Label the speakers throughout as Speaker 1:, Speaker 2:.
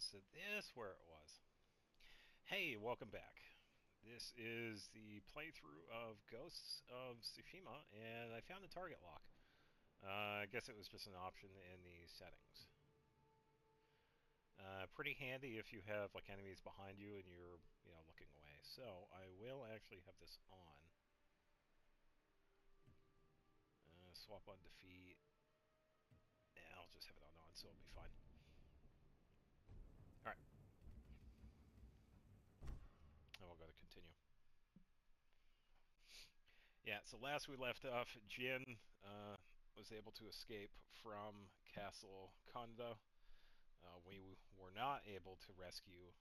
Speaker 1: Is this where it was? Hey, welcome back. This is the playthrough of Ghosts of Tsushima, and I found the target lock. I guess it was just an option in the settings. Pretty handy if you have like enemies behind you and you're, looking away. So I will actually have this on. Swap on defeat. Yeah, I'll just have it on, so it'll be fine. All right. And we'll go to continue. Yeah, so last we left off, Jin was able to escape from Castle Kondo. We were not able to rescue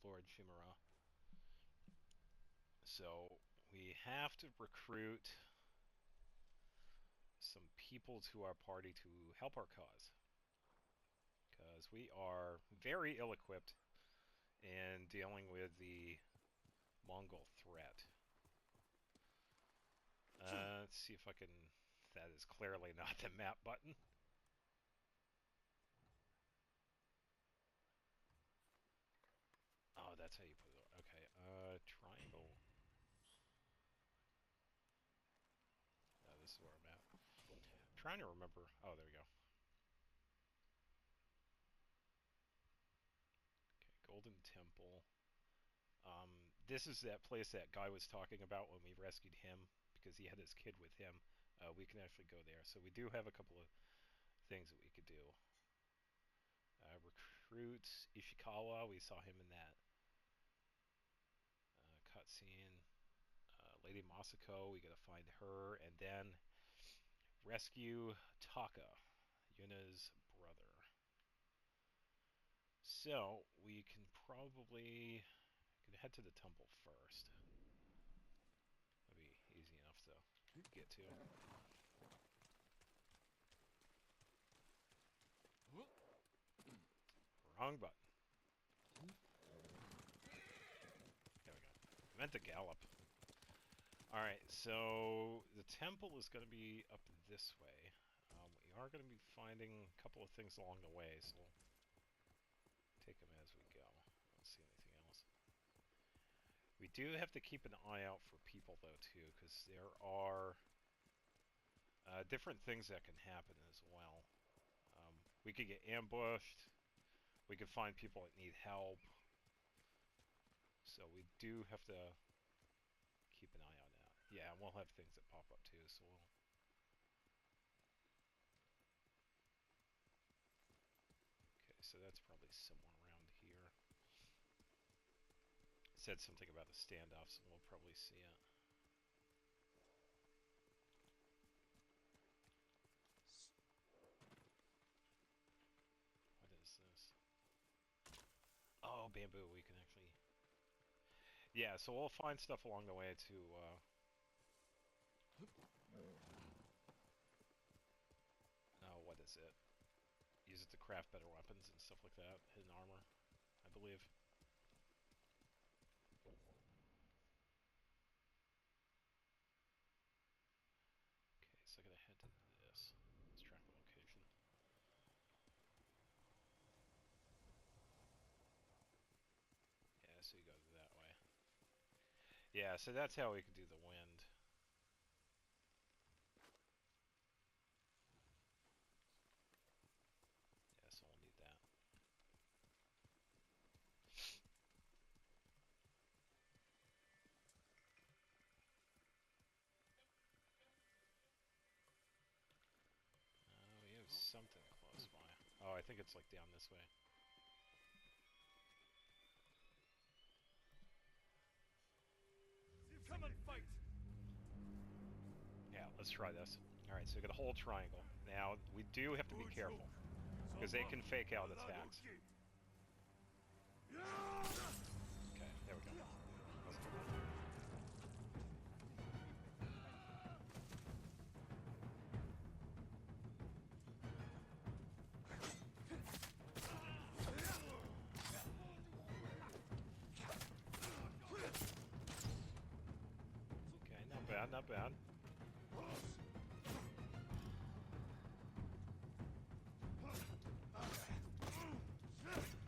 Speaker 1: Lord Shimura. So we have to recruit some people to our party to help our cause. Because we are very ill-equipped in dealing with the Mongol threat. Let's see if I can... That is clearly not the map button. Oh, that's how you put it. Okay, triangle. Oh, this is where I'm at. I'm trying to remember. Oh, there we go. Okay, Golden Temple. This is that place that guy was talking about when we rescued him, because he had his kid with him. We can actually go there. So we do have a couple of things that we could do. Recruit Ishikawa. We saw him in that cutscene. Lady Masako, we gotta find her, and then rescue Taka, Yuna's brother. So we can probably head to the temple first. That'd be easy enough to get to. Wrong button. There we go. I meant to gallop. Alright, so the temple is going to be up this way. We are going to be finding a couple of things along the way, so we'll take them as we go. I don't see anything else. We do have to keep an eye out for people, though, too, because there are different things that can happen as well. We could get ambushed. We could find people that need help. So we do have to keep an eye on that. Yeah, and we'll have things that pop up too, so we'll... Okay, so that's probably somewhere around here. It said something about a standoff, so we'll probably see it. What is this? Oh, bamboo, we can actually... Yeah, so we'll find stuff along the way to, oh, what is it? Use it to craft better weapons and stuff like that. Hidden armor, I believe. Okay, so I gotta head to this. Let's track the location. Yeah, so you go that way. Yeah, so that's how we could do the wind. Yeah, so we'll need that. We have something close by. Oh, I think it's like down this way.
Speaker 2: Come and fight!
Speaker 1: Yeah, let's try this. Alright, so we got a whole triangle. Now, we do have to be careful, because they can fake out attacks. Okay, there we go. Let's go. Okay, not bad, not bad.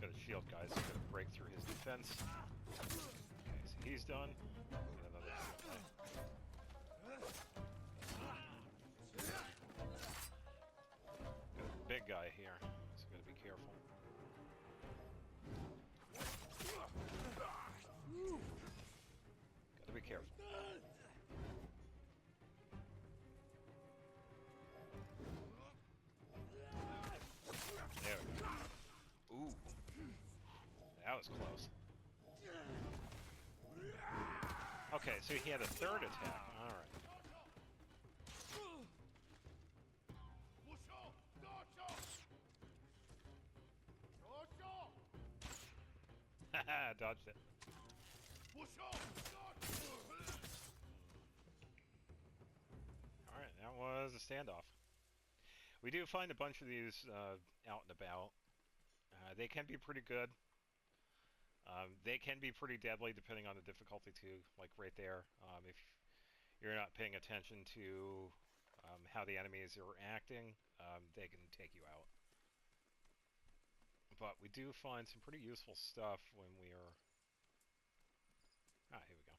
Speaker 1: Got a shield guy. defense. Okay, so he's done. Get another two away. Got a big guy here, so gotta be careful. Gotta be careful. There we go. Ooh. That was close. Okay, so he had a third attack. Alright. Haha, dodged it. Alright, that was a standoff. We do find a bunch of these out and about. They can be pretty good. They can be pretty deadly depending on the difficulty too, like right there. If you're not paying attention to how the enemies are acting, they can take you out. But we do find some pretty useful stuff when we are... Ah, here we go.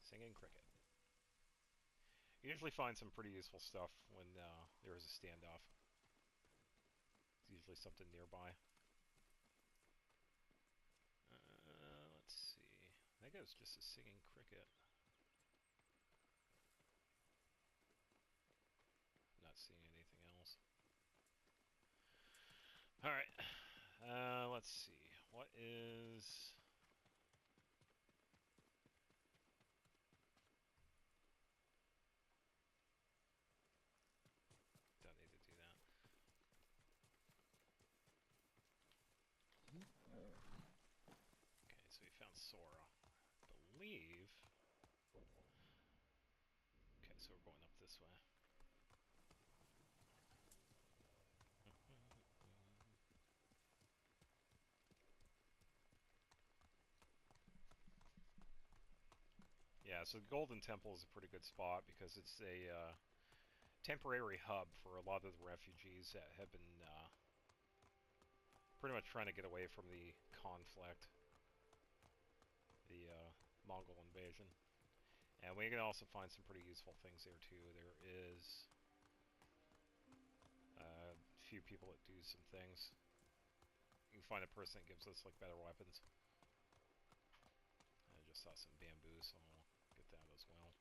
Speaker 1: Singing cricket. You usually find some pretty useful stuff when there is a standoff. It's usually something nearby. Let's see. I think it was just a singing cricket. Not seeing anything else. Alright. Let's see. What is... Don't need to do that. Okay, so we found Sora. I believe... Okay, so we're going up this way. Yeah, so the Golden Temple is a pretty good spot because it's a temporary hub for a lot of the refugees that have been pretty much trying to get away from the conflict, the Mongol invasion. And we can also find some pretty useful things there too. There is a few people that do some things. You can find a person that gives us like better weapons. I just saw some bamboo, so I'll get that as well.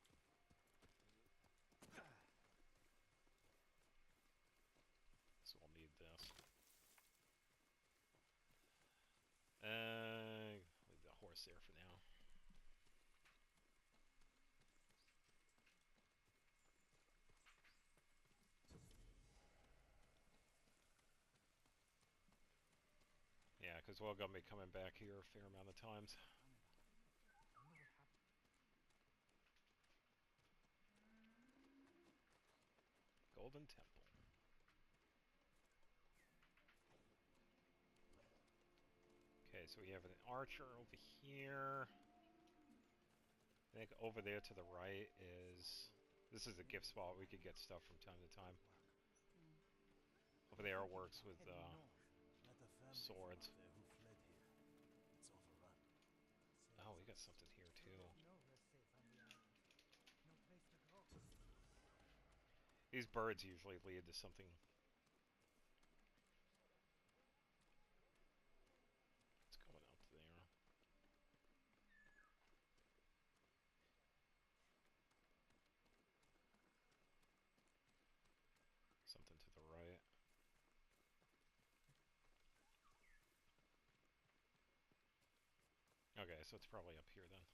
Speaker 1: So we'll need this. Leave the horse there for now. Yeah, because we're going to be coming back here a fair amount of times. Golden Temple. Okay, so we have an archer over here. I think over there to the right is... This is a gift spot. We could get stuff from time to time. Over there works with swords. Oh, we got something here too. These birds usually lead to something. What's going up there? Something to the right. Okay, so it's probably up here then.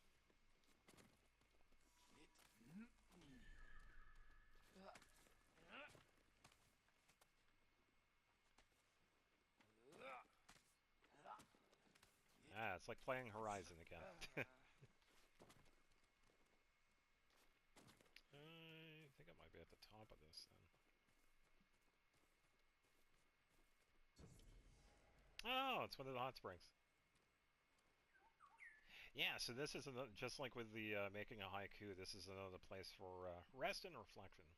Speaker 1: Ah, it's like playing Horizon again. I think it might be at the top of this then. Oh, it's one of the hot springs. Yeah, so this is another, just like with the making a haiku, this is another place for rest and reflection.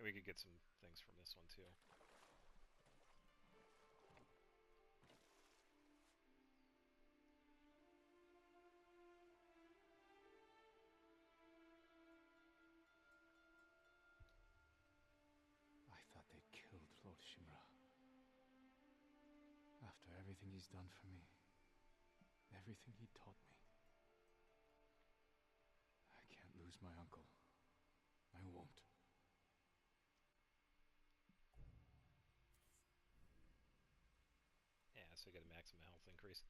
Speaker 1: And we could get some things from this one too.
Speaker 2: Tsushima. After everything he's done for me, everything he taught me, I can't lose my uncle. I won't.
Speaker 1: Yeah, so you get a maximum health increase.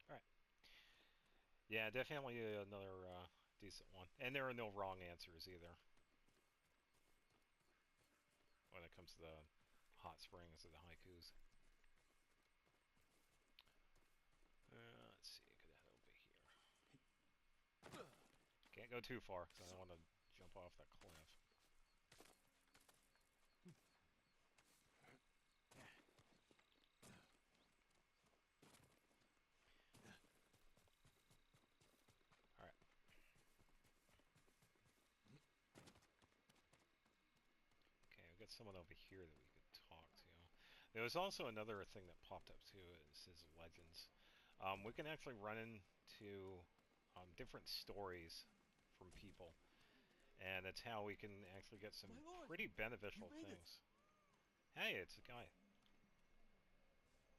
Speaker 1: Alright. Yeah, definitely another decent one. And there are no wrong answers either. When it comes to the hot springs or the haikus. Let's see, I could head over here. Can't go too far, because I don't want to jump off that cliff. Alright. Okay, we've got someone over here that we could talk to. There was also another thing that popped up too, is his legends. We can actually run into different stories from people. And that's how we can actually get some pretty beneficial things. Hey, it's a guy.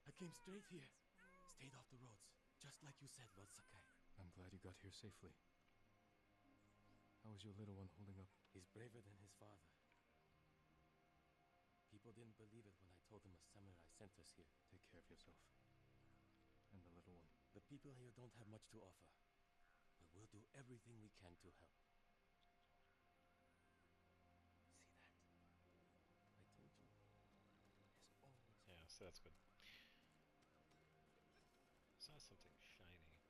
Speaker 3: I came straight here. Stayed off the roads. Just like you said, Lord Sakai.
Speaker 2: I'm glad you got here safely. How is your little one holding up?
Speaker 3: He's braver than his father. People didn't believe it when I told them a samurai sent us here.
Speaker 2: Take care of yourself. And the little one.
Speaker 3: The people here don't have much to offer. But we'll do everything we can to help. See that? I told you. There's always...
Speaker 1: Yeah, so that's good. Saw something shiny.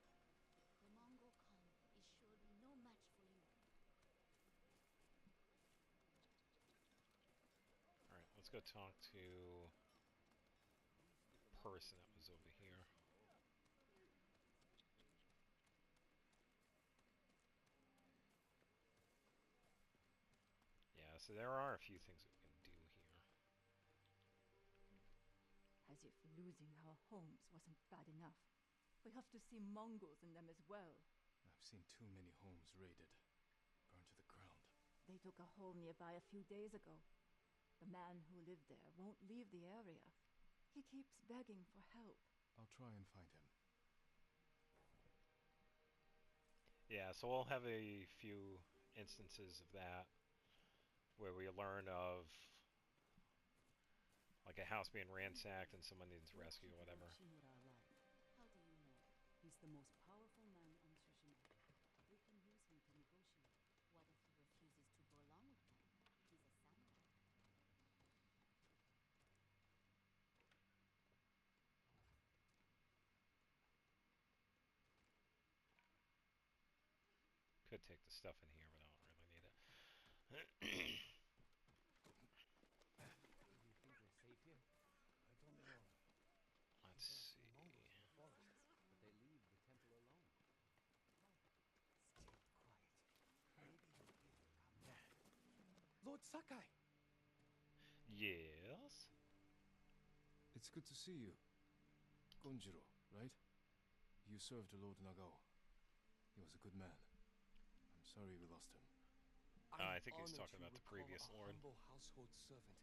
Speaker 4: The Mongol Khan is surely no match for you.
Speaker 1: Alright, let's go talk to the person that was over here. Yeah, so there are a few things that we can do here.
Speaker 5: As if losing our homes wasn't bad enough. We have to see Mongols in them as well.
Speaker 2: I've seen too many homes raided, burned to the ground.
Speaker 5: They took a home nearby a few days ago. The man who lived there won't leave the area. He keeps begging for help.
Speaker 2: I'll try and find him.
Speaker 1: Yeah, so we'll have a few instances of that where we learn of like a house being ransacked and someone needs rescue or whatever.
Speaker 4: How do you know?
Speaker 6: He's the most powerful man on Tsushima. We can use him to negotiate.
Speaker 4: What if he refuses to go along with them? He's a samurai.
Speaker 1: Could take the stuff in here, but I don't really need it.
Speaker 3: Do you think we're safe here?
Speaker 7: I don't know.
Speaker 1: Let's see.
Speaker 7: Mongols in the forests.
Speaker 3: But they leave the temple alone.
Speaker 7: Stay quiet. Maybe you'll be able to come back. Lord Sakai!
Speaker 1: Yes?
Speaker 2: It's good to see you. Gonjiro, right? You served Lord Nagao. He was a good man. I'm sorry we lost him.
Speaker 1: I think he's
Speaker 3: honored
Speaker 1: talking
Speaker 3: you
Speaker 1: about the
Speaker 3: recall
Speaker 1: previous
Speaker 3: a
Speaker 1: lord.
Speaker 3: humble household servant.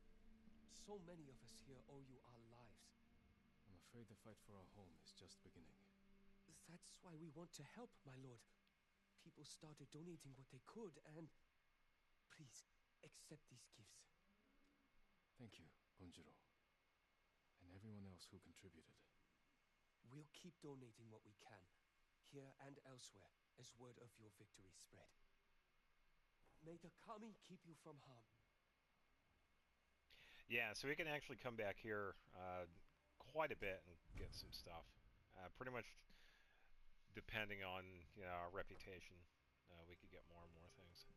Speaker 3: So many of us here owe you our lives.
Speaker 2: I'm afraid the fight for our home is just beginning.
Speaker 3: That's why we want to help, my lord. People started donating what they could, and please accept these gifts.
Speaker 2: Thank you, Gonjiro. And everyone else who contributed.
Speaker 3: We'll keep donating what we can, here and elsewhere, as word of your victory spread. May the Kami keep you from harm.
Speaker 1: Yeah, so we can actually come back here quite a bit and get some stuff. Pretty much depending on our reputation, we could get more and more things.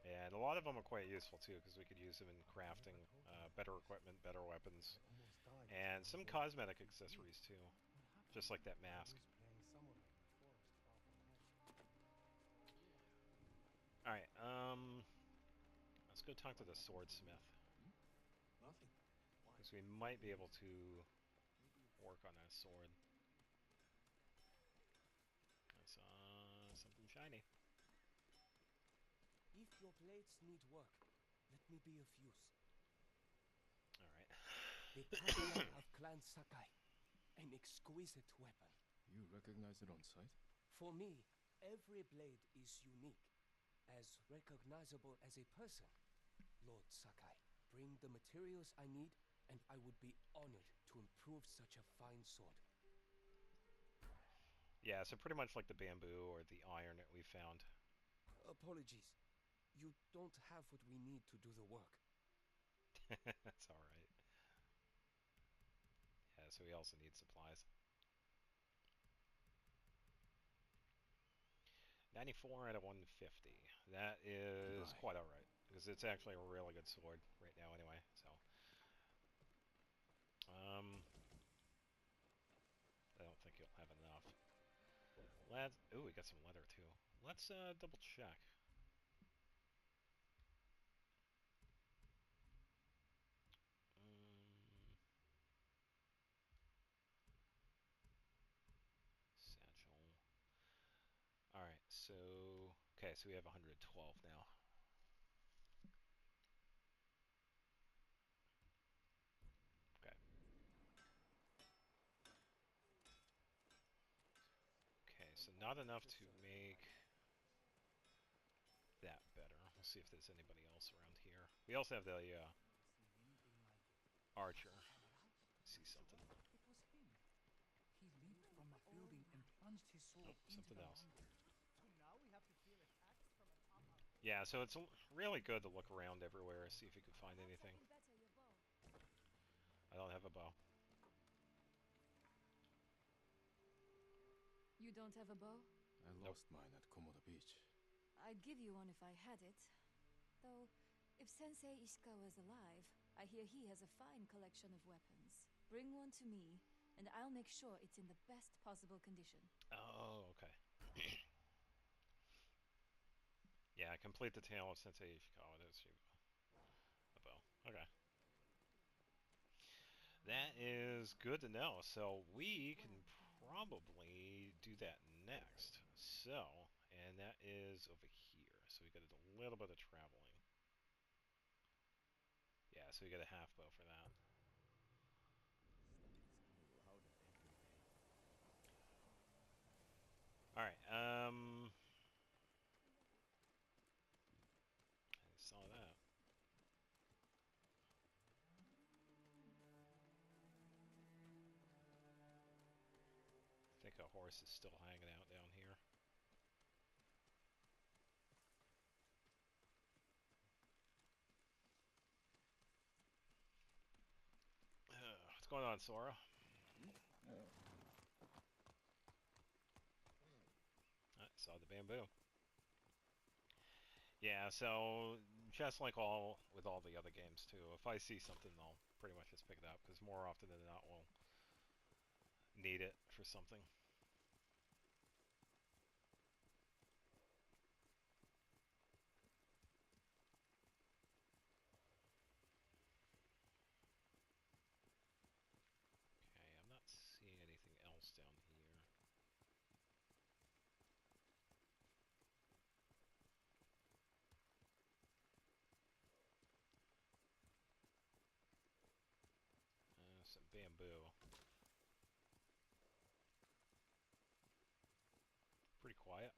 Speaker 1: And a lot of them are quite useful too, because we could use them in crafting better equipment, better weapons, and some cosmetic accessories too, just like that mask. Alright, let's go talk to the swordsmith,
Speaker 7: Nothing. Why?
Speaker 1: because we might be able to work on that sword.
Speaker 3: Your blades need work. Let me be of use.
Speaker 1: Alright.
Speaker 3: The katana of Clan Sakai. An exquisite weapon.
Speaker 2: You recognize it on sight?
Speaker 3: For me, every blade is unique. As recognizable as a person. Lord Sakai, bring the materials I need, and I would be honored to improve such a fine sword.
Speaker 1: Yeah, so pretty much like the bamboo or the iron that we found.
Speaker 3: Apologies. You don't have what we need to do the work.
Speaker 1: That's alright. Yeah, so we also need supplies. 94 out of 150. That is quite alright. Because it's actually a really good sword right now anyway, so. I don't think you'll have enough. Ooh, we got some leather too. Let's double check. Satchel. Alright, so... Okay, so we have 112 now. Okay. Okay, so not enough to make that better. We'll see if there's anybody else around here. We also have the archer. See something.
Speaker 7: It was him. He leaped from a building and plunged his sword into
Speaker 1: Something
Speaker 7: the
Speaker 1: else.
Speaker 7: hunger. So now we have to fear attacks from atop our...
Speaker 1: Yeah, so it's really good to look around everywhere and see if you can find anything. I don't have a bow.
Speaker 5: You don't have a bow?
Speaker 2: I lost mine at Komoda Beach.
Speaker 5: I'd give you one if I had it. Though, if Sensei Ishikawa's alive, I hear he has a fine collection of weapons. Bring one to me, and I'll make sure it's in the best possible condition.
Speaker 1: Oh, okay. Yeah, complete the tale of Sensei Ishikawa. That's a bow. Okay. That is good to know. So we can probably do that next. So, and that is over here. So we got to do a little bit of traveling. Yeah, so we got a half bow for that. Alright, I saw that. I think a horse is still hanging out down here. What's going on, Sora? I saw the bamboo. Yeah, so just like with all the other games too, if I see something, I'll pretty much just pick it up, because more often than not, we'll need it for something. Okay, I'm not seeing anything else down here. Some bamboo. Pretty quiet.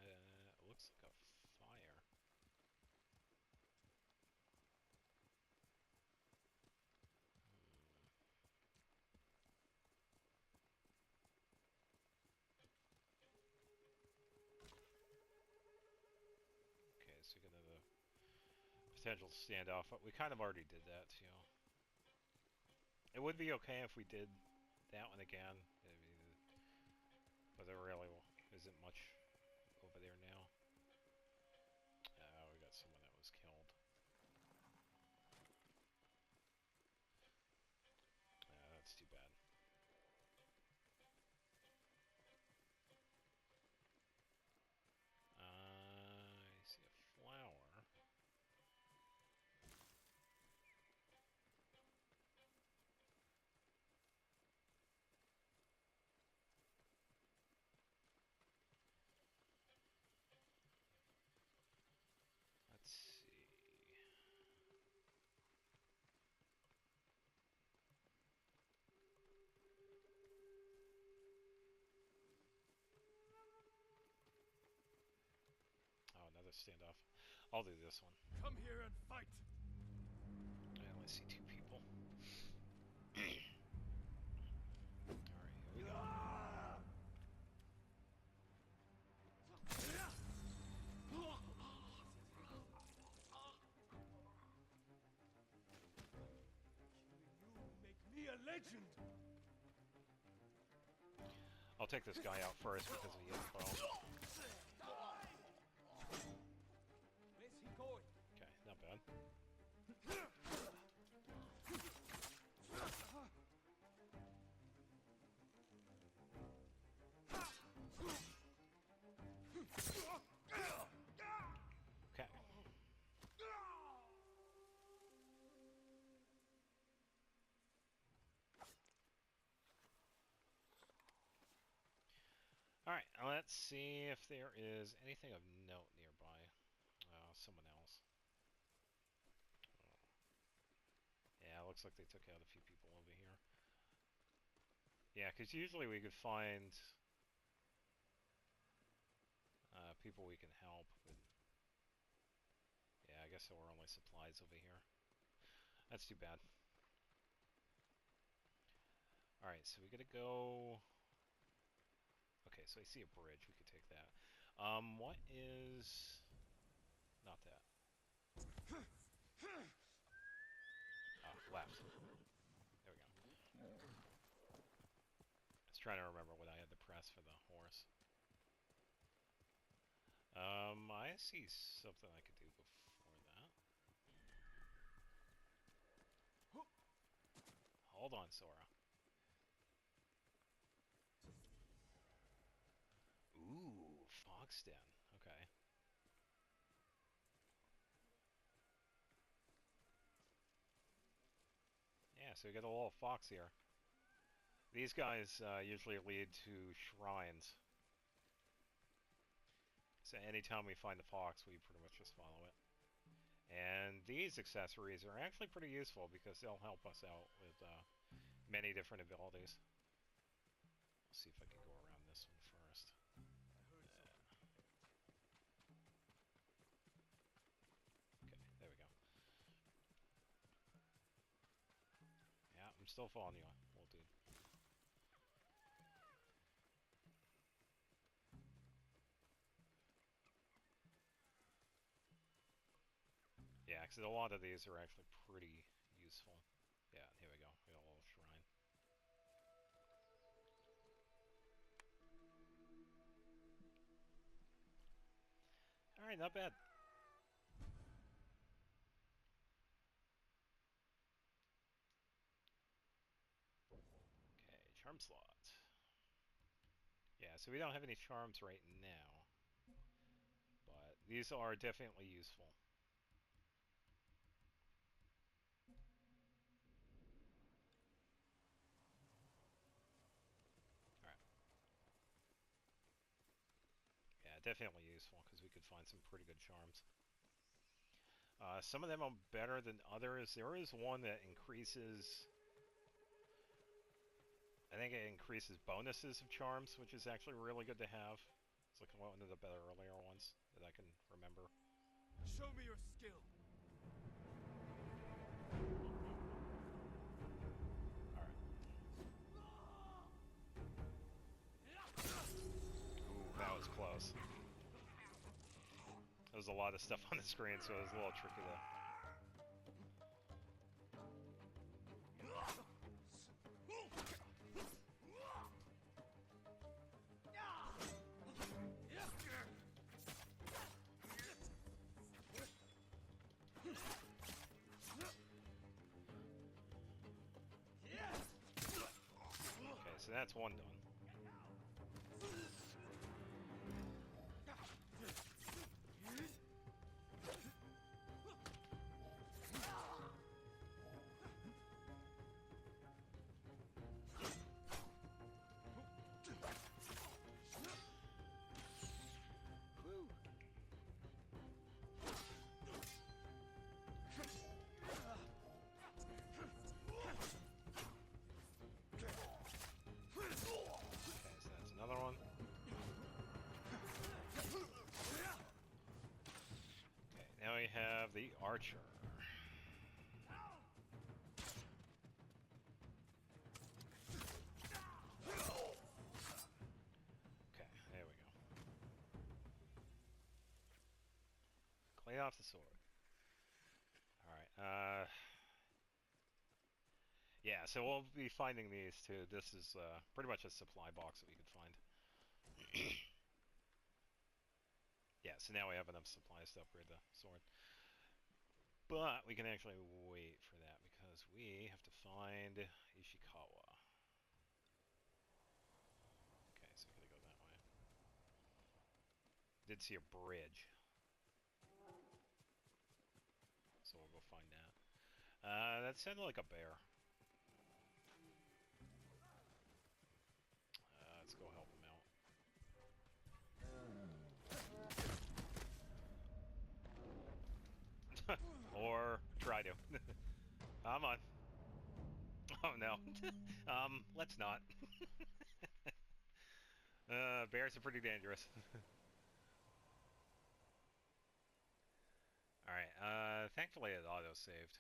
Speaker 1: That looks like a fire. Okay, so we got another potential standoff, but we kind of already did that too. It would be okay if we did that one again, but there really isn't much over there now. We got someone that was killed. That's too bad. I see a flower. standoff. I'll do this one.
Speaker 2: Come here and fight.
Speaker 1: I only see 2 people. Alright, here we go.
Speaker 2: You make me a legend.
Speaker 1: I'll take this guy out first because he has 12.
Speaker 3: Where's he going?
Speaker 1: Okay, not bad. Okay. Alright, let's see if there is anything of note nearby. Someone else. Yeah, it looks like they took out a few people over here. Yeah, because usually we could find people we can help, but yeah, I guess there were only supplies over here. That's too bad. Alright, so we gotta go... Okay, so I see a bridge, we could take that. What is... Not that. Left. There we go. I was trying to remember what I had to press for the horse. I see something I could do before that. Hold on, Sora. Ooh, Fox Den. Okay. Yeah, so we got a little fox here. These guys usually lead to shrines. So anytime we find the fox, we pretty much just follow it. And these accessories are actually pretty useful because they'll help us out with many different abilities. Let's see if I can go around this one first. Okay, there we go. Yeah, I'm still following you, old dude. Yeah, because a lot of these are actually pretty useful. Yeah, here we go. We got a little shrine. Alright, not bad. Okay, charm slot. Yeah, so we don't have any charms right now. But these are definitely useful. Alright. Yeah, definitely useful because we could find some pretty good charms. Some of them are better than others. There is one that increases... I think it increases bonuses of charms, which is actually really good to have. It's like one of the better earlier ones that I can remember.
Speaker 2: Show me your skill.
Speaker 1: Alright. Ooh, that was close. There was a lot of stuff on the screen, so it was a little tricky to... Okay, so that's one done. have the archer. Okay, there we go. Clean off the sword. Alright, yeah, so we'll be finding these too. This is pretty much a supply box that we could find. Yeah, so now we have enough supplies to upgrade the sword. But we can actually wait for that because we have to find Ishikawa. Okay, so we gotta go that way. Did see a bridge. So we'll go find that. That sounded like a bear. Let's go help him out. Or try to. Come on. Oh no. Let's not. Bears are pretty dangerous. Alright, thankfully it auto-saved.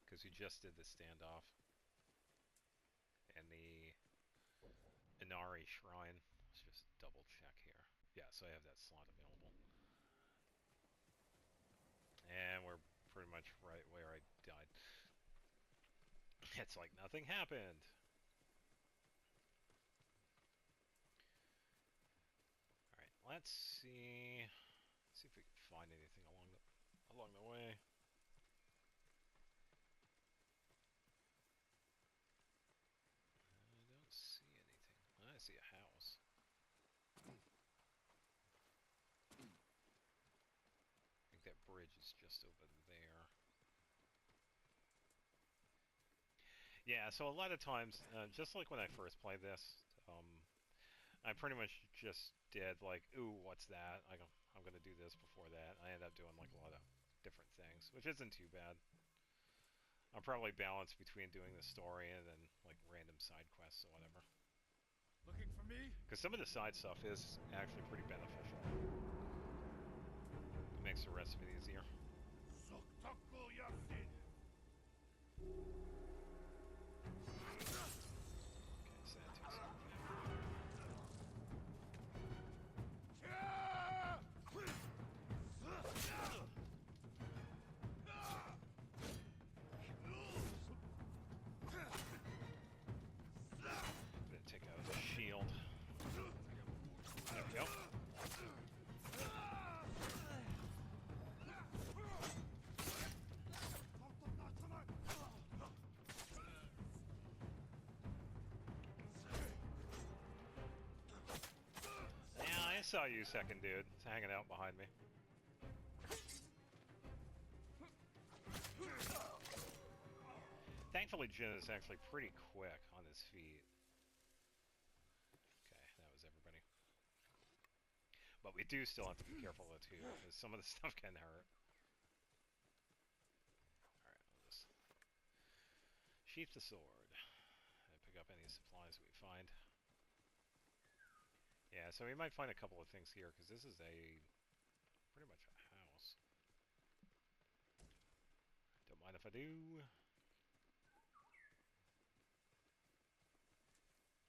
Speaker 1: Because we just did the standoff. And the Inari Shrine. Let's just double check here. Yeah, so I have that slot available. And we're pretty much right where I died. It's like nothing happened. Alright, let's see. See if we can find anything along the way. I don't see anything. I see a house. I think that bridge is just over there. Yeah, so a lot of times, just like when I first played this, I pretty much just did like, ooh, what's that? I'm gonna do this before that. I end up doing like a lot of different things, which isn't too bad. I'll probably balance between doing the story and then like random side quests or whatever.
Speaker 2: Looking for me?
Speaker 1: Because some of the side stuff is actually pretty beneficial. It makes the rest of it easier. I saw you, second dude. It's hanging out behind me. Thankfully, Jin is actually pretty quick on his feet. Okay, that was everybody. But we do still have to be careful though too, because some of the stuff can hurt. Alright, I'll just sheath the sword and pick up any supplies we find. Yeah, so we might find a couple of things here, because this is pretty much a house. Don't mind if I do.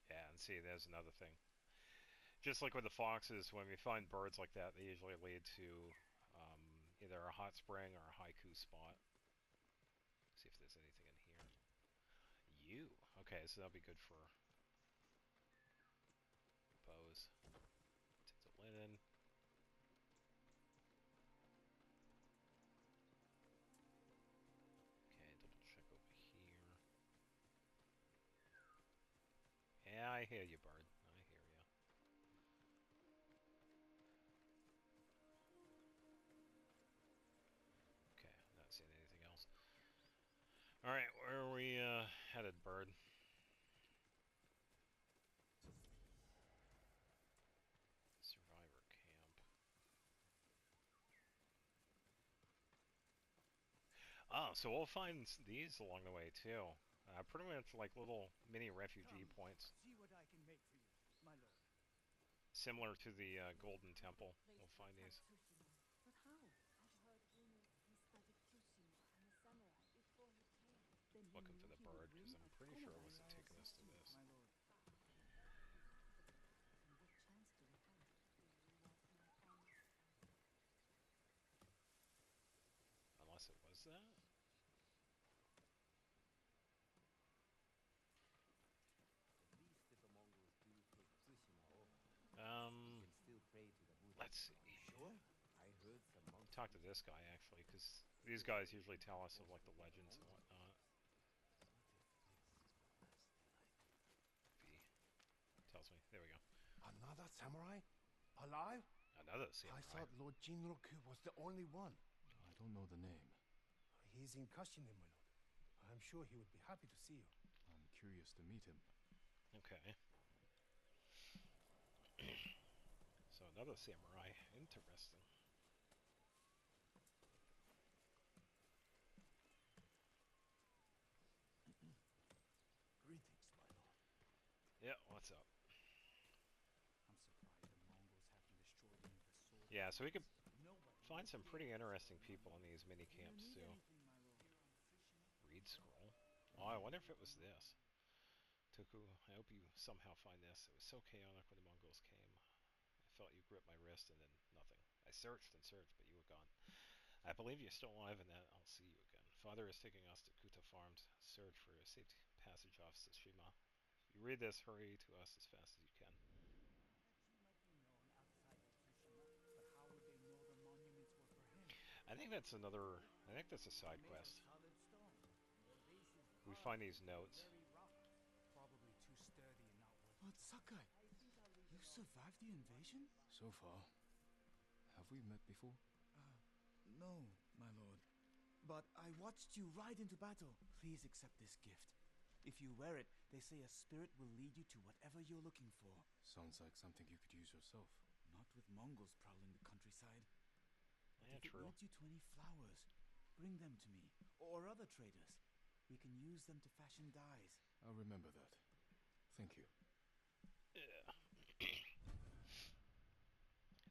Speaker 1: Yeah, and see, there's another thing. Just like with the foxes, when we find birds like that, they usually lead to either a hot spring or a haiku spot. See if there's anything in here. You. Okay, so that'll be good for bows. Take the linen. Okay, double check over here. Yeah, I hear you, bird. I hear you. Okay, not seeing anything else. Alright, where are we headed, bird? Survivor camp. Oh, so we'll find these along the way too. Pretty much like little mini refugee points.
Speaker 7: See what I can make for you, my lord.
Speaker 1: Similar to the Golden Temple. We'll find these.
Speaker 6: Tsushima. But how? I've heard
Speaker 1: looking for the bird because I'm pretty sure it wasn't taking us to this.
Speaker 6: My lord. And what chance do we have?
Speaker 1: Unless it was that?
Speaker 7: At least if the Mongols do take Tsushima over, we
Speaker 1: Um,
Speaker 7: can still pray to the Buddha.
Speaker 1: let's see.
Speaker 7: Sure? I heard some monks.
Speaker 1: Talk to this guy actually, because these guys usually tell us of like the legends and whatnot.
Speaker 7: What if
Speaker 1: V
Speaker 7: this is the last daylight?
Speaker 1: tells me. There we go.
Speaker 8: Another samurai? Alive?
Speaker 1: Another
Speaker 8: I
Speaker 1: samurai.
Speaker 8: thought Lord Jinroku was the only one.
Speaker 2: I don't know the name.
Speaker 8: He's in Kashine, my lord. I'm sure he would be happy to see you.
Speaker 2: I'm curious to meet him.
Speaker 1: Okay. So another samurai. Interesting.
Speaker 7: Greetings, my lord.
Speaker 1: Yeah, what's up?
Speaker 7: I'm surprised the Mongols haven't destroyed any of the sword.
Speaker 1: Yeah, so we could
Speaker 7: Nobody
Speaker 1: find
Speaker 7: would
Speaker 1: some
Speaker 7: dare
Speaker 1: pretty
Speaker 7: destroy
Speaker 1: interesting
Speaker 7: the
Speaker 1: people in
Speaker 7: Mongols.
Speaker 1: these mini
Speaker 6: Do you
Speaker 1: camps
Speaker 6: need
Speaker 1: too.
Speaker 6: anything, my lord?
Speaker 1: Read scroll. Oh, I wonder if it was this. Tuku, I hope you somehow find this. It was so chaotic when the Mongols came. I felt you grip my wrist and then nothing. I searched and searched, but you were gone. I believe you're still alive and that I'll see you again. Father is taking us to Kuta Farms. Search for a safe passage off Tsushima. If you read this, hurry to us as fast as you can.
Speaker 7: That you might be known outside of Tsushima, but how would they know the monuments were for him?
Speaker 1: I think that's another. I think that's a side
Speaker 7: They're made of
Speaker 1: quest.
Speaker 7: solid stone, and their base is
Speaker 1: We
Speaker 7: hard
Speaker 1: find these
Speaker 7: and
Speaker 1: notes.
Speaker 7: very rough.
Speaker 3: Probably too sturdy and not worth
Speaker 7: But Sakai,
Speaker 3: I think I'll leave
Speaker 7: you
Speaker 3: it all.
Speaker 7: survived the invasion?
Speaker 2: So far. Have we met before?
Speaker 7: No, my lord. But I watched you ride into battle. Please accept this gift. If you wear it, they say a spirit will lead you to whatever you're looking for.
Speaker 2: Sounds like something you could use yourself.
Speaker 7: Not with Mongols prowling the countryside. But
Speaker 1: Yeah,
Speaker 7: if it
Speaker 1: true.
Speaker 7: leads you to any flowers, bring them to me, or other traders. We can use them to fashion dyes.
Speaker 2: I'll remember that. Thank you.
Speaker 1: Yeah.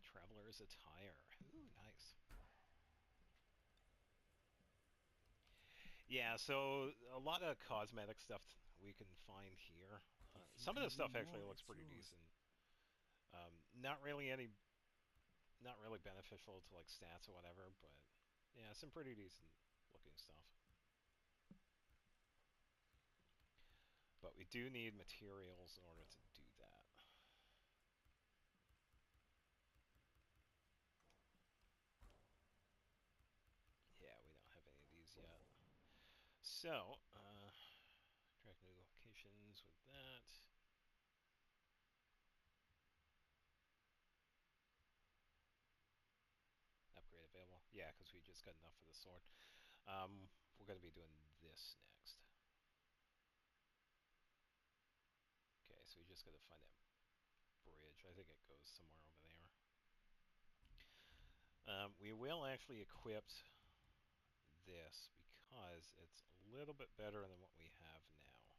Speaker 1: Traveler's attire. Ooh, nice. Yeah, so a lot of cosmetic stuff we can find here.
Speaker 7: If you
Speaker 1: Some of
Speaker 7: can
Speaker 1: the stuff
Speaker 7: do
Speaker 1: actually
Speaker 7: more,
Speaker 1: looks
Speaker 7: it's
Speaker 1: pretty
Speaker 7: yours.
Speaker 1: decent. Not really any, not really beneficial to like stats or whatever, but yeah, some pretty decent looking stuff. But we do need materials in order to do that. Yeah, we don't have any of these yet. So, track new locations with that. Upgrade available. Yeah, because we just got enough for the sword. We're going to be doing this next. Okay, so we just got to find that bridge. I think it goes somewhere over there. We will actually equip this because it's a little bit better than what we have now.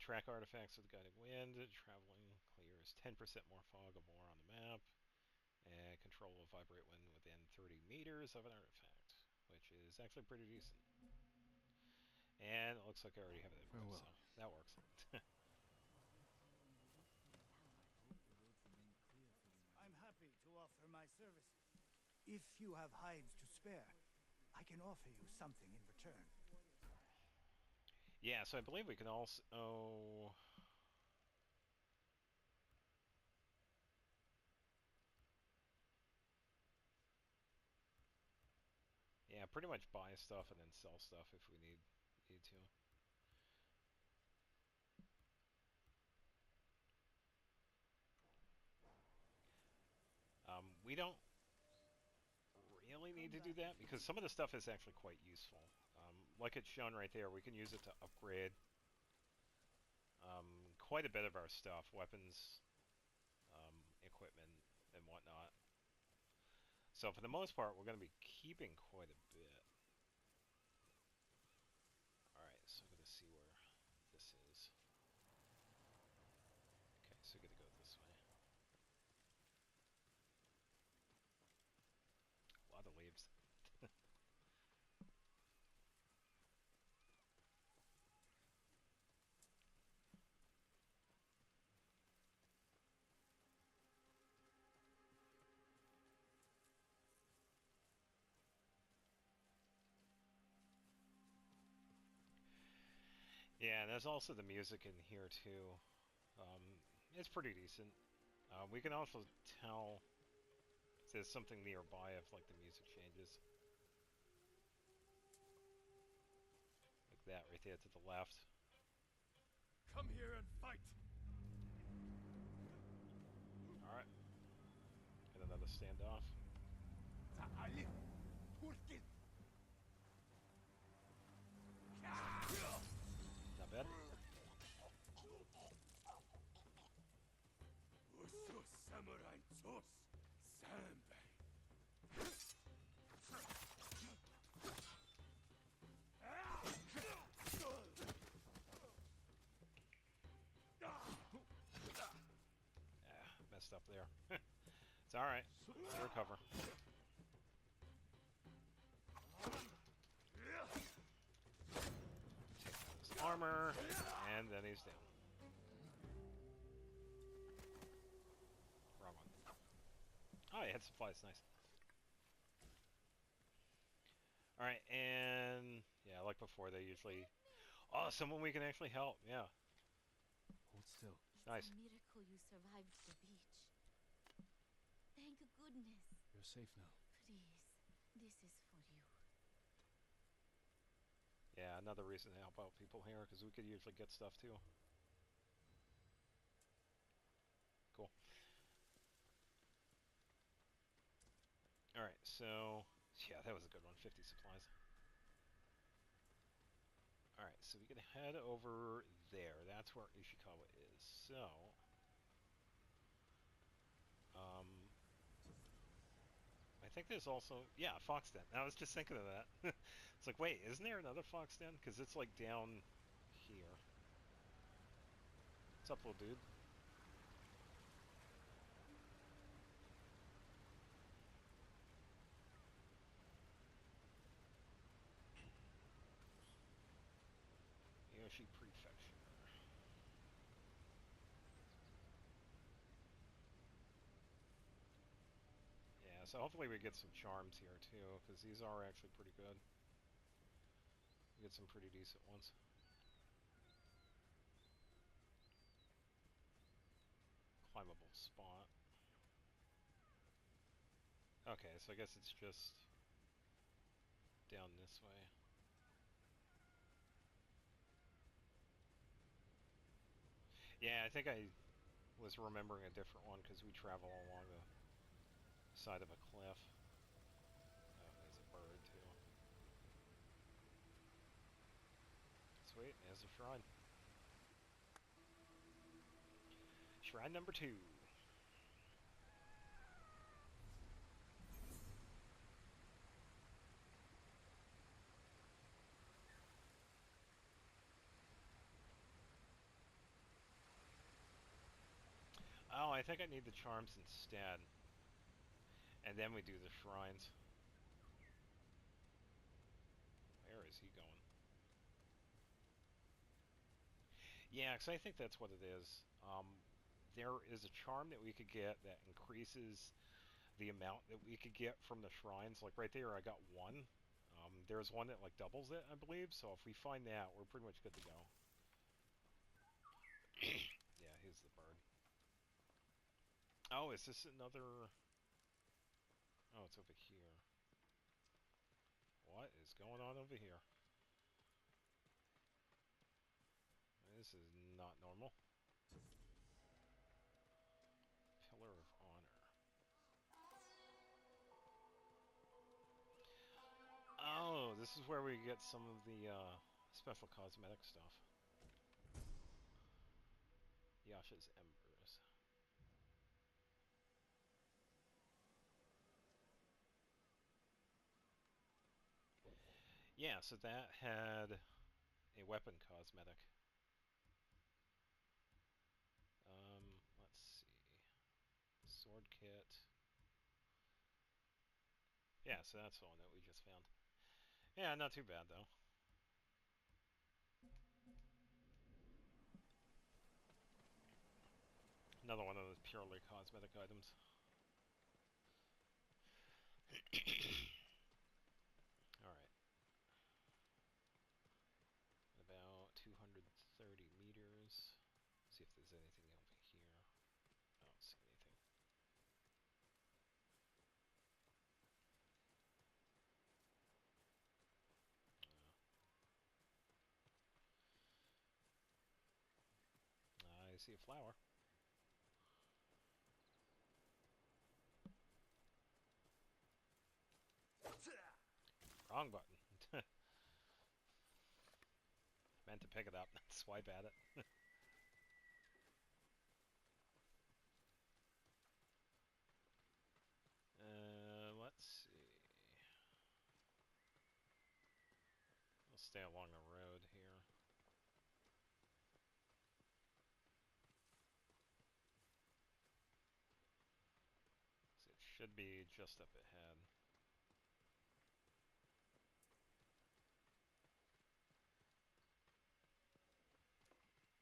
Speaker 1: Track artifacts with guiding wind. Traveling clears 10% more fog or more on the map. And control will vibrate when within 30 meters of an artifact, which is actually pretty decent. And it looks like I already have it equipped,
Speaker 2: Farewell.
Speaker 1: so that works.
Speaker 7: I'm happy to offer my services. If you have hides to spare, I can offer you something in return.
Speaker 1: Yeah, so I believe we can also. Oh, yeah, pretty much buy stuff and then sell stuff if we need to. We don't really need to do that because some of the stuff is actually quite useful. Like it's shown right there, we can use it to upgrade quite a bit of our stuff, weapons, equipment, and whatnot. So for the most part, we're going to be keeping quite a bit. Alright, so I'm going to see where this is. Okay, so we're going to go this way. Yeah, and there's also the music in here too. It's pretty decent. We can also tell if there's something nearby if like the music changes. Like that right there to the left.
Speaker 2: Come here and fight.
Speaker 1: Alright. Get another standoff. Not bad. Messed up there. It's alright. We'll recover. Take out his armor, and then he's down. Wrong one. Oh, he had supplies. Nice. Alright, and yeah, like before, they usually... Oh, someone we can actually help. Yeah.
Speaker 2: Hold still.
Speaker 1: Nice.
Speaker 4: It's a miracle you survived the beach. Thank goodness.
Speaker 2: You're safe now.
Speaker 4: Please, this is for you.
Speaker 1: Yeah, another reason to help out people here, because we could usually get stuff too. Cool. Alright, so... Yeah, that was a good one. 50 supplies. Alright, so we can head over there. That's where Ishikawa is. So... I think there's also... Yeah, Fox Den. I was just thinking of that. It's like, wait, isn't there another Fox Den? Because it's like down here. What's up, little dude? Yoshi Prefecture. Yeah, so hopefully we get some charms here too, because these are actually pretty good. We get some pretty decent ones. Climbable spot. Okay, so I guess it's just down this way. Yeah, I think I was remembering a different one because we travel along the side of a cliff. Oh, there's a bird too. Sweet, there's a shrine. Shrine number 2. Oh, I think I need the charms instead. And then we do the shrines. Where is he going? Yeah, because I think that's what it is. There is a charm that we could get that increases the amount that we could get from the shrines. Like right there, I got 1. There's one that like doubles it, I believe. So if we find that, we're pretty much good to go. Yeah, here's the bird. Oh, is this another... Oh, it's over here. What is going on over here? This is not normal. Pillar of Honor. Oh, this is where we get some of the special cosmetic stuff. Yasha's Embers. Yeah, so that had a weapon cosmetic. Let's see. Sword kit. Yeah, so that's the one that we just found. Yeah, not too bad though. Another one of those purely cosmetic items. Alright. About 200 see a flower. Wrong button. Meant to pick it up, not swipe at it. Let's see. We'll stay along the road here. So it should be just up ahead.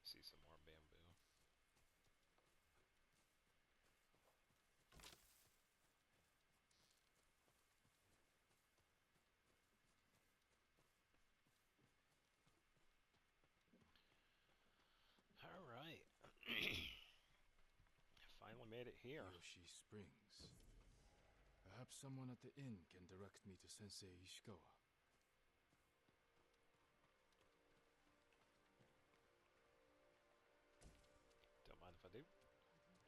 Speaker 1: See some more bamboo. All right. Finally made it here.
Speaker 2: Yoshi Springs. Perhaps someone at the inn can direct me to Sensei Ishikawa.
Speaker 1: Don't mind if I do.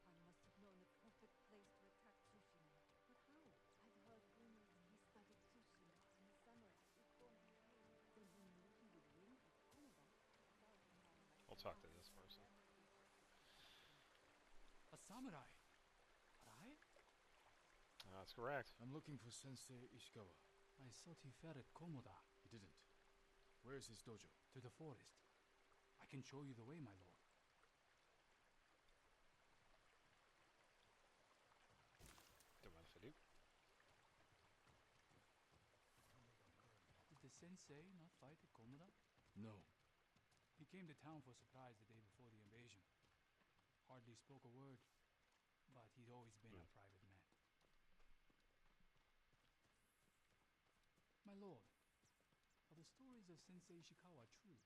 Speaker 5: Khan must have known the perfect place to attack Tsushima. But how? I've heard rumors he studied Tsushima and the samurai before he came.
Speaker 6: Then he knew he would win at Komoda.
Speaker 1: We'll talk to this person.
Speaker 9: A samurai? I?
Speaker 1: That's correct.
Speaker 2: I'm looking for Sensei Ishikawa.
Speaker 9: I thought he fell at Komoda.
Speaker 2: He didn't. Where is his dojo?
Speaker 9: To the forest. I can show you the way, my lord.
Speaker 1: Don't mind if I do.
Speaker 9: Did the sensei not fight at Komoda?
Speaker 2: No.
Speaker 9: He came to town for surprise the day before the invasion. Hardly spoke a word, but he'd always been a private man. My lord, are the stories of Sensei Ishikawa true?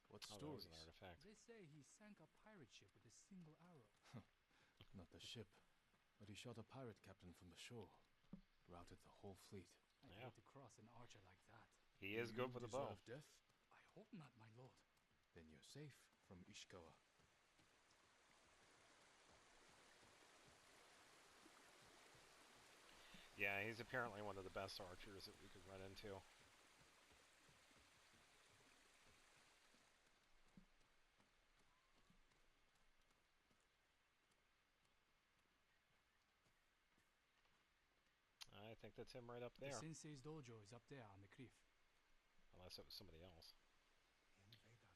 Speaker 2: What
Speaker 1: Oh, that was
Speaker 2: stories?
Speaker 1: an artifact.
Speaker 9: They say he sank a pirate ship with a single arrow.
Speaker 2: Not the ship, but he shot a pirate captain from the shore. Routed the whole fleet.
Speaker 9: I'd
Speaker 1: Yeah.
Speaker 9: hate to cross an archer like that.
Speaker 1: He is good with a bow.
Speaker 2: Deserve death?
Speaker 9: I hope not, my lord.
Speaker 2: Then you're safe from Ishikawa.
Speaker 1: Yeah, he's apparently one of the best archers that we could run into. I think that's him right up
Speaker 9: The
Speaker 1: there.
Speaker 9: sensei's dojo is up there on the cliff.
Speaker 1: Unless it was somebody else.
Speaker 8: The invaders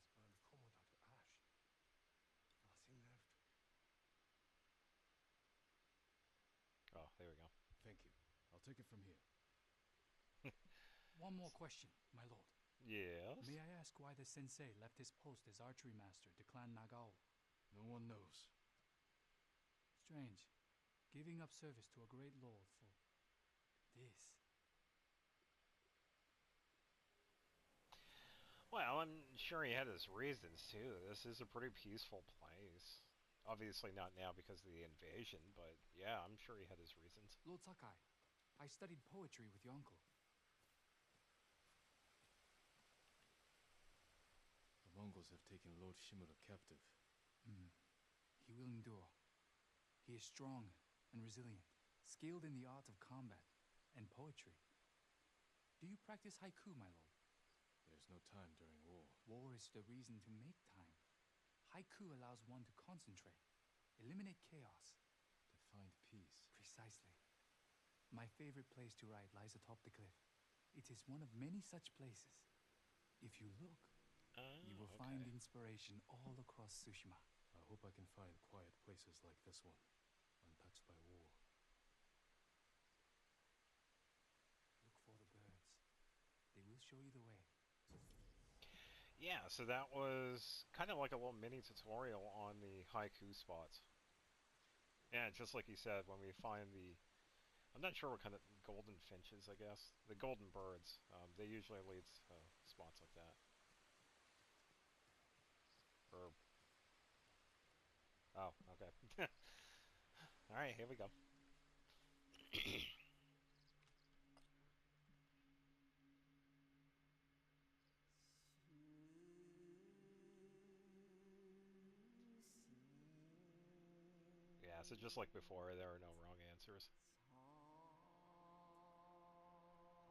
Speaker 8: burned Komoda to ash. Nothing left.
Speaker 1: Oh, there we go.
Speaker 2: Thank you. I'll take it from here.
Speaker 9: One more question, my lord.
Speaker 1: Yes?
Speaker 9: May I ask why the sensei left his post as archery master to clan Nagao?
Speaker 2: No one knows.
Speaker 9: Strange. Giving up service to a great lord for this.
Speaker 1: Well, I'm sure he had his reasons too. This is a pretty peaceful place. Obviously not now because of the invasion, but yeah, I'm sure he had his reasons.
Speaker 9: Lord Sakai, I studied poetry with your uncle.
Speaker 2: The Mongols have taken Lord Shimura captive.
Speaker 9: He will endure. He is strong and resilient, skilled in the art of combat and poetry. Do you practice haiku, my lord?
Speaker 2: There's no time during war.
Speaker 9: War is the reason to make time. Haiku allows one to concentrate, eliminate chaos.
Speaker 2: To find peace.
Speaker 9: Precisely. My favorite place to write lies atop the cliff. It is one of many such places. If you look, you will find inspiration all across Tsushima.
Speaker 2: I hope I can find quiet places like this one, untouched by war.
Speaker 9: Look for the birds. They will show you the way.
Speaker 1: Yeah, so that was kind of like a little mini tutorial on the haiku spots. Yeah, just like you said, when we find the... I'm not sure what kind of golden finches, I guess. The golden birds. They usually lead to spots like that. Or... Oh, okay. Alright, here we go. So just like before, there are no wrong answers.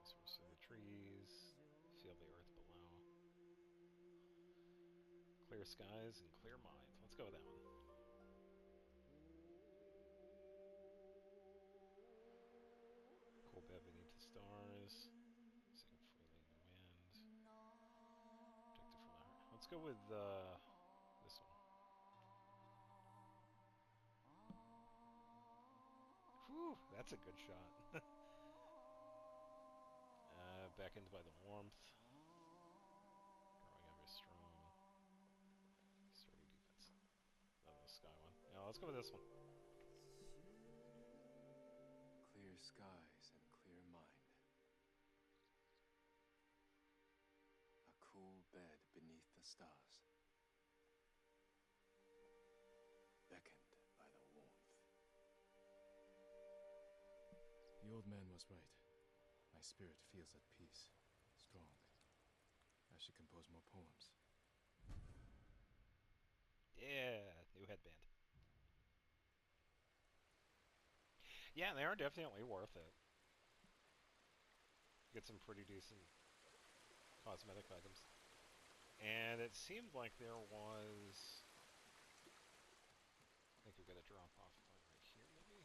Speaker 1: Source through the trees, feel the earth below. Clear skies and clear mind. Let's go with that one. Cool bed beneath the stars. Sing freely in the wind. Protected from the heart. Let's go with this one. Whew, that's a good shot. Beckoned by the warmth. Growing ever strong. Sturdy defense. The sky one. Yeah, let's go with this one.
Speaker 2: Clear skies and clear mind. A cool bed beneath the stars. Beckoned by the warmth. The old man was right. My spirit feels at peace, strong. I should compose more poems.
Speaker 1: Yeah, new headband. Yeah, they are definitely worth it. Get some pretty decent cosmetic items. And it seemed like there was... I think we've got a drop-off point right here, maybe?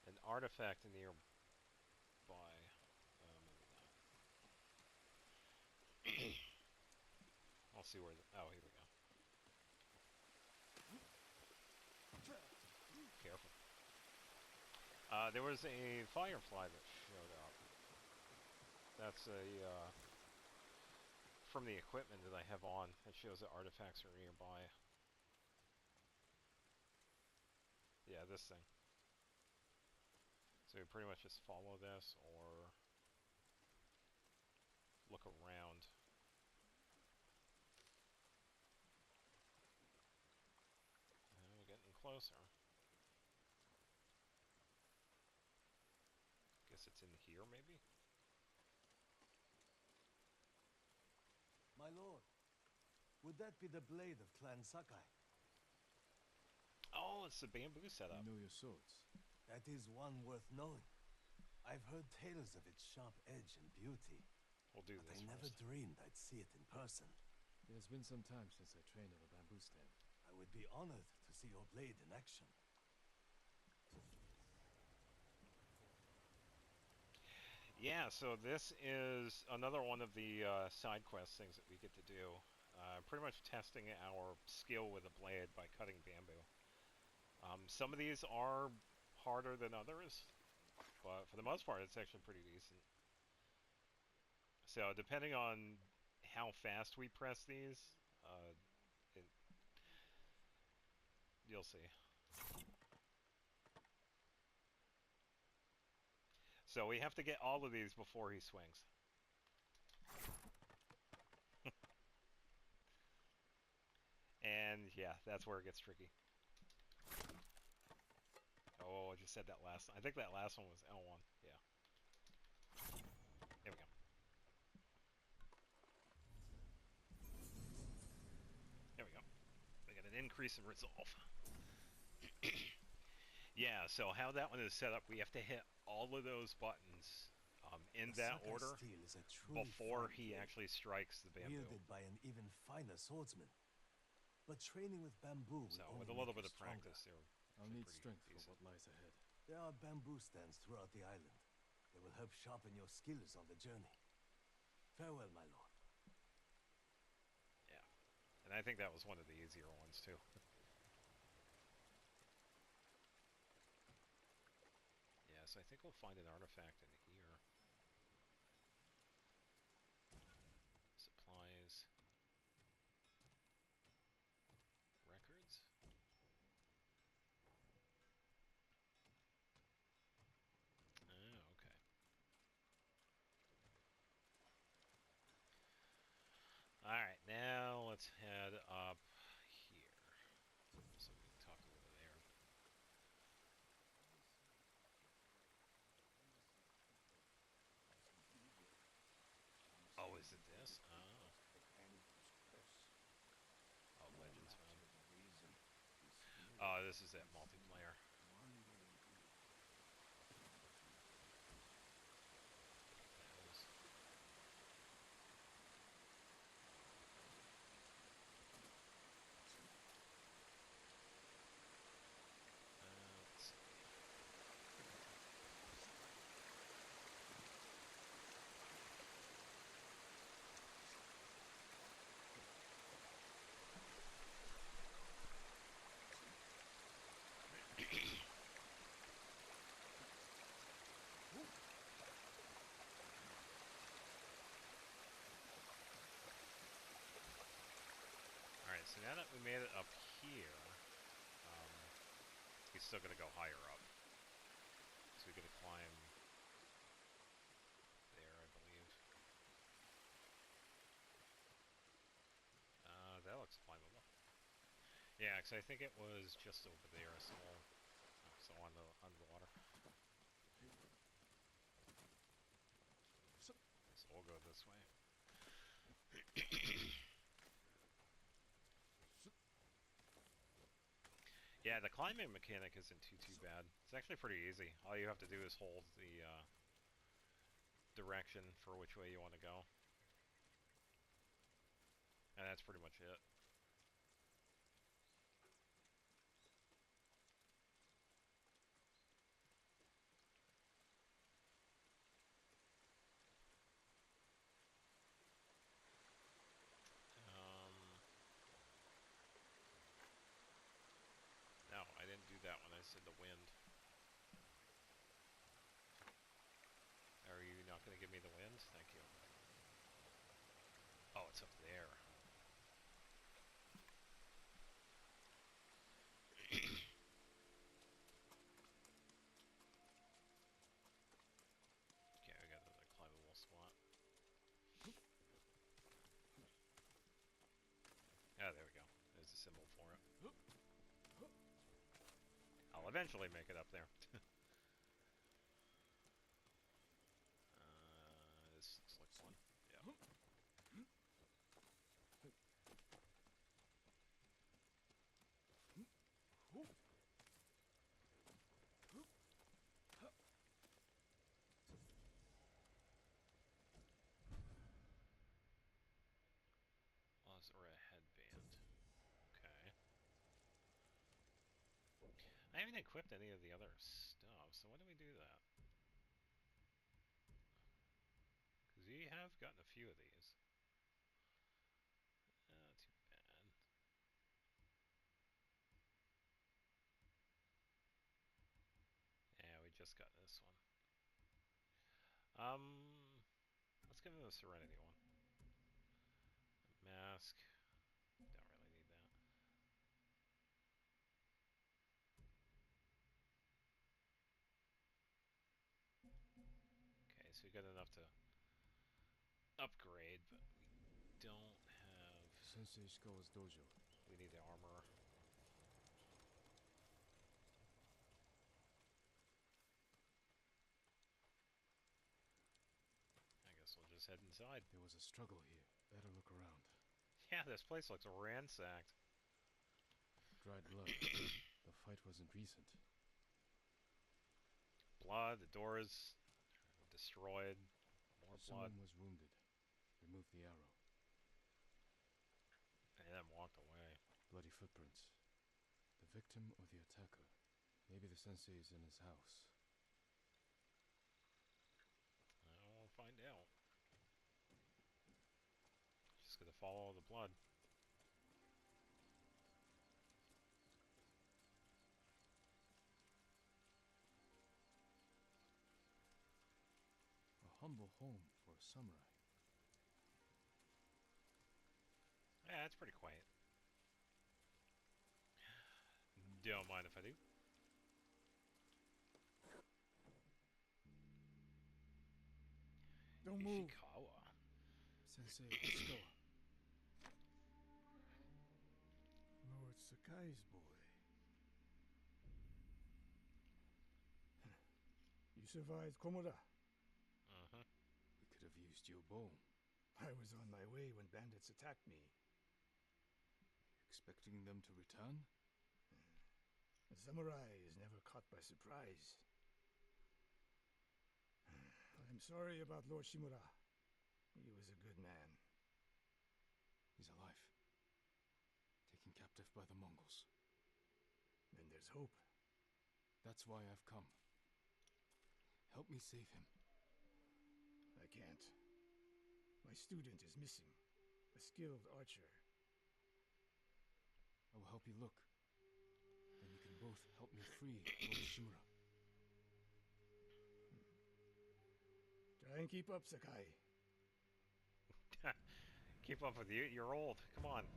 Speaker 1: An artifact nearby. Maybe not. I'll see where... oh, here we go. Careful. There was a firefly that showed up. That's a... from the equipment that I have on, it shows that artifacts are nearby. Yeah, this thing. So we pretty much just follow this, or look around. And we're getting closer. Guess it's in here, maybe?
Speaker 10: My lord, would that be the blade of Clan Sakai?
Speaker 1: Oh, it's the bamboo setup.
Speaker 2: You know your swords.
Speaker 10: That is one worth knowing. I've heard tales of its sharp edge and beauty.
Speaker 1: We'll do
Speaker 10: but
Speaker 1: this
Speaker 10: I never
Speaker 1: first.
Speaker 10: dreamed I'd see it in person.
Speaker 2: It has been some time since I trained on a bamboo stand.
Speaker 10: I would be honored to see your blade in action.
Speaker 1: Yeah, so this is another one of the side quest things that we get to do. Pretty much testing our skill with a blade by cutting bamboo. Some of these are harder than others, but for the most part, it's actually pretty decent. So depending on how fast we press these, you'll see. So we have to get all of these before he swings. And yeah, that's where it gets tricky. Oh, I just said that last. I think that last one was L1. Yeah. There we go. There we go. We got an increase in resolve. Yeah, so how that one is set up, we have to hit all of those buttons in that order before he actually strikes the bamboo.
Speaker 10: Wielded by an even finer swordsman. But training with bamboo will
Speaker 1: So
Speaker 10: only
Speaker 1: with a little
Speaker 10: make
Speaker 1: bit
Speaker 10: you
Speaker 1: of practice,
Speaker 10: stronger.
Speaker 2: I'll need strength for what lies ahead.
Speaker 10: There are bamboo stands throughout the island. They will help sharpen your skills on the journey. Farewell, my lord.
Speaker 1: Yeah. And I think that was one of the easier ones, too. Yeah, so I think we'll find an artifact in here. Supplies. Records? Oh, okay. Alright, now let's head up here. So we can talk over there. Oh, is it this? Oh. Oh, Legends found. this is that multiplayer. Alright, so now that we made it up here, he's still gonna go higher up. So we gotta climb there, I believe. That looks climbable. Yeah, because I think it was just over there, so on the water. So we'll go this way. Yeah, the climbing mechanic isn't too bad. It's actually pretty easy. All you have to do is hold the direction for which way you want to go. And that's pretty much it. No, I didn't do that when I said the wind. Are you not going to give me the wind? Thank you. Oh, it's up there. Okay, we got another climbable spot. Ah, there we go. There's the symbol for it. I'll eventually make it up there. This looks like fun. Yeah. Or a headband. Okay. I haven't equipped any of the other stuff, so why do we do that? Because we have gotten a few of these. Too bad. Yeah, we just got this one. Let's give him the Serenity one. Mask. Don't really need that. Okay, so we got enough to upgrade, but we don't have...
Speaker 2: Sensei Ishikawa's dojo.
Speaker 1: We need the armor. I guess we'll just head inside.
Speaker 2: There was a struggle here. Better look around.
Speaker 1: Yeah, this place looks ransacked.
Speaker 2: Dried blood. The fight wasn't recent.
Speaker 1: Blood, the doors destroyed. More blood.
Speaker 2: Someone was wounded. Removed the arrow.
Speaker 1: And then walked away.
Speaker 2: Bloody footprints. The victim or the attacker? Maybe the sensei is in his house.
Speaker 1: We'll find out. Just gonna follow the blood.
Speaker 2: A humble home for a samurai.
Speaker 1: Yeah, it's pretty quiet. Don't mind if I do.
Speaker 8: Don't move.
Speaker 1: Ishikawa.
Speaker 2: Sensei Ishikawa.
Speaker 8: Lord Sakai's boy. You survived Komoda.
Speaker 1: Uh-huh.
Speaker 2: We could have used your bow.
Speaker 8: I was on my way when bandits attacked me.
Speaker 2: Expecting them to return?
Speaker 8: A samurai is never caught by surprise. I'm sorry about Lord Shimura. He was a good man.
Speaker 2: He's alive. Taken captive by the Mongols.
Speaker 8: Then there's hope.
Speaker 2: That's why I've come. Help me save him.
Speaker 8: I can't. My student is missing. A skilled archer.
Speaker 2: I will help you look. Then you can both help me free Lord Shimura.
Speaker 8: Try and keep up, Sakai.
Speaker 1: Keep up with you. You're old. Come on.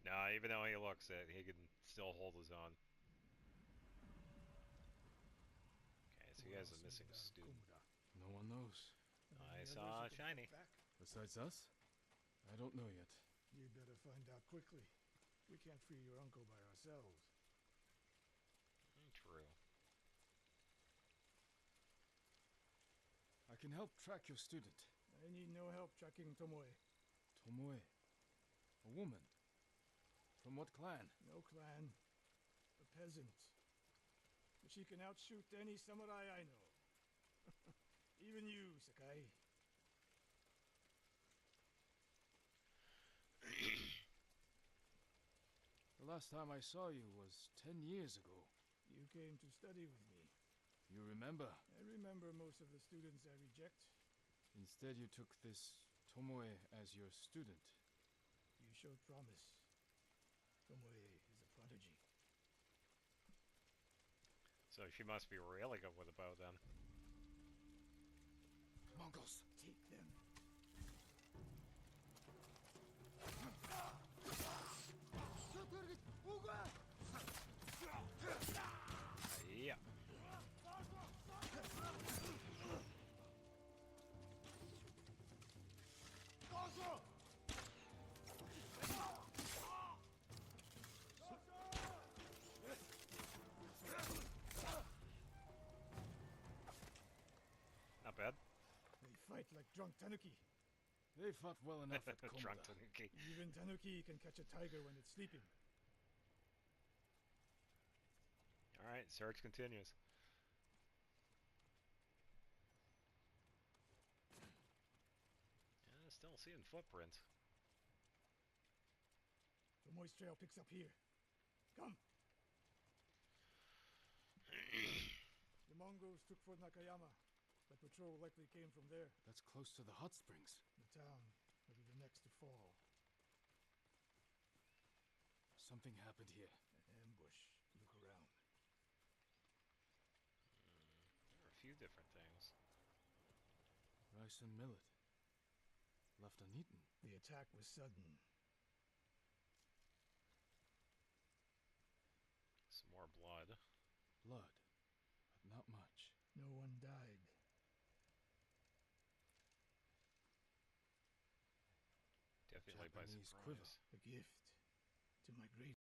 Speaker 1: Nah, even though he looks it, he can still hold his own. Okay, so he has a missing student.
Speaker 2: No one knows.
Speaker 1: I saw Shiny.
Speaker 2: Besides us? I don't know yet.
Speaker 8: You'd better find out quickly. We can't free your uncle by ourselves.
Speaker 1: True.
Speaker 2: I can help track your student.
Speaker 8: I need no help tracking Tomoe.
Speaker 2: Tomoe. A woman. From what clan?
Speaker 8: No clan. A peasant. But she can outshoot any samurai I know. Even you, Sakai.
Speaker 2: The last time I saw you was 10 years ago.
Speaker 8: You came to study with me.
Speaker 2: You remember?
Speaker 8: I remember most of the students I reject.
Speaker 2: Instead you took this Tomoe as your student.
Speaker 8: You showed promise. Tomoe is a prodigy.
Speaker 1: So she must be really good with a bow then.
Speaker 2: Mongols!
Speaker 8: Take them.
Speaker 1: Yeah. Not bad.
Speaker 8: They fight like drunk tanuki.
Speaker 2: They fought well enough at Komoda.
Speaker 1: Drunk Tanuki.
Speaker 8: Even tanuki can catch a tiger when it's sleeping.
Speaker 1: Alright, search continues. Yeah, still seeing footprints.
Speaker 8: Tomoe's trail picks up here. Come. The Mongols took Fort Nakayama. The patrol likely came from there.
Speaker 2: That's close to the hot springs.
Speaker 8: The town will be the next to fall.
Speaker 2: Something happened here.
Speaker 8: An ambush. Look around.
Speaker 1: There are a few different things.
Speaker 2: Rice and millet. Left uneaten.
Speaker 8: The attack was sudden.
Speaker 1: Some more blood.
Speaker 2: Blood, but not much.
Speaker 8: No one died.
Speaker 1: Definitely by
Speaker 2: Japanese
Speaker 1: surprise.
Speaker 2: quiver.
Speaker 8: A gift to my great